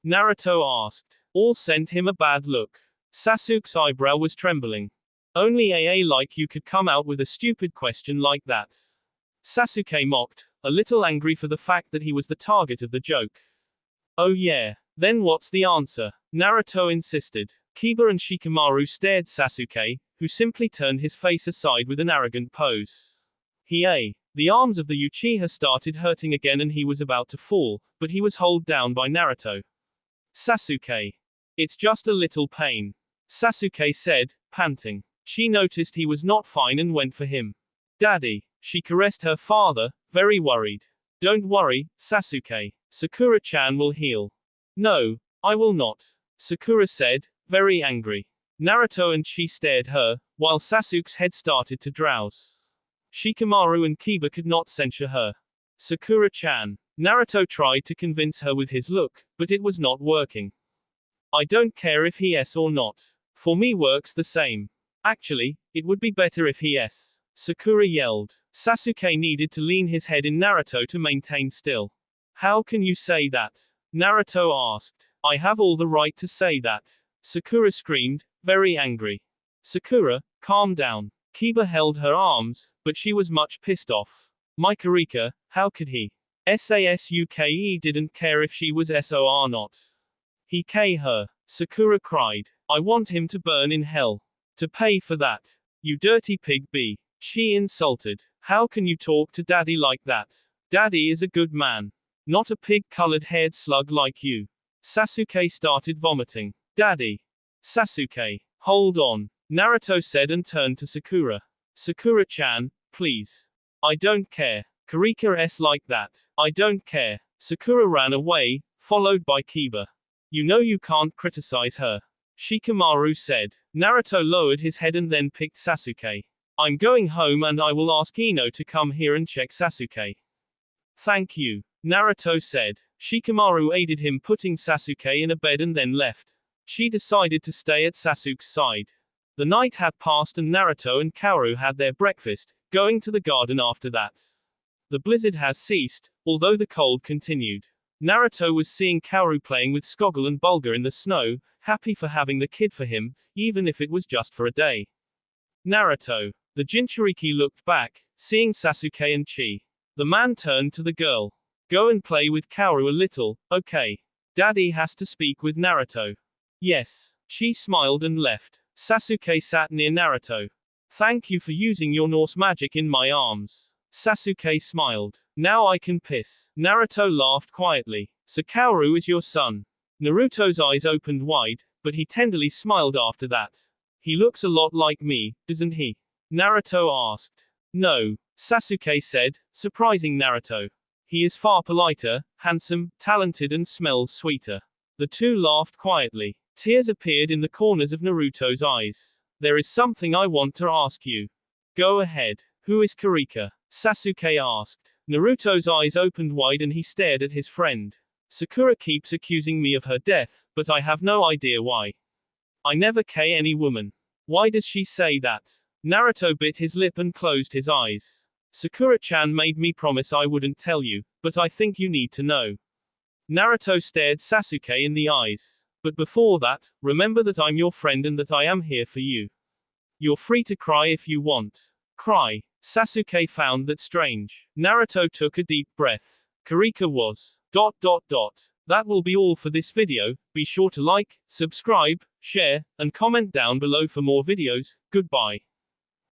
Naruto asked. All sent him a bad look. Sasuke's eyebrow was trembling. Only AA like you could come out with a stupid question like that. Sasuke mocked, a little angry for the fact that he was the target of the joke. Oh yeah. Then what's the answer? Naruto insisted. Kiba and Shikamaru stared Sasuke, who simply turned his face aside with an arrogant pose. The arms of the Uchiha started hurting again and he was about to fall, but he was held down by Naruto. Sasuke. It's just a little pain. Sasuke said, panting. She noticed he was not fine and went for him. Daddy. She caressed her father, very worried. Don't worry, Sasuke. Sakura-chan will heal. No, I will not. Sakura said, very angry. Naruto and Chi stared her, while Sasuke's head started to drowse. Shikamaru and Kiba could not censure her. Sakura-chan. Naruto tried to convince her with his look, but it was not working. I don't care if he yes or not. For me works the same. Actually, it would be better if he yes. Sakura yelled. Sasuke needed to lean his head in Naruto to maintain still. How can you say that? Naruto asked. I have all the right to say that. Sakura screamed, very angry. Sakura, calm down. Kiba held her arms, but she was much pissed off. My Karika, how could he? Sasuke didn't care if she was SO or not. He K her. Sakura cried. I want him to burn in hell. To pay for that. You dirty pig B. She insulted. How can you talk to Daddy like that? Daddy is a good man. Not a pig-colored haired slug like you. Sasuke started vomiting. Daddy. Sasuke. Hold on. Naruto said and turned to Sakura. Sakura-chan, please. I don't care. Karika S like that. I don't care. Sakura ran away, followed by Kiba. You know you can't criticize her. Shikamaru said. Naruto lowered his head and then picked Sasuke. I'm going home and I will ask Ino to come here and check Sasuke. Thank you. Naruto said. Shikamaru aided him putting Sasuke in a bed and then left. She decided to stay at Sasuke's side. The night had passed and Naruto and Kaoru had their breakfast, going to the garden after that. The blizzard has ceased, although the cold continued. Naruto was seeing Kaoru playing with Skoggle and Bulgur in the snow, happy for having the kid for him, even if it was just for a day. Naruto. The Jinchuriki looked back, seeing Sasuke and Chi. The man turned to the girl. Go and play with Kaoru a little, okay? Daddy has to speak with Naruto. Yes. She smiled and left. Sasuke sat near Naruto. Thank you for using your Norse magic in my arms. Sasuke smiled. Now I can piss. Naruto laughed quietly. Sakaoru is your son. Naruto's eyes opened wide, but he tenderly smiled after that. He looks a lot like me, doesn't he? Naruto asked. No, Sasuke said, surprising Naruto. He is far politer, handsome, talented and smells sweeter. The two laughed quietly. Tears appeared in the corners of Naruto's eyes. There is something I want to ask you. Go ahead. Who is Kurika? Sasuke asked. Naruto's eyes opened wide and he stared at his friend. Sakura keeps accusing me of her death, but I have no idea why. I never kei any woman. Why does she say that? Naruto bit his lip and closed his eyes. Sakura-chan made me promise I wouldn't tell you, but I think you need to know. Naruto stared Sasuke in the eyes. But before that, remember that I'm your friend and that I am here for you. You're free to cry if you want. Cry. Sasuke found that strange. Naruto took a deep breath. Kurika was. ... That will be all for this video. Be sure to like, subscribe, share, and comment down below for more videos. Goodbye.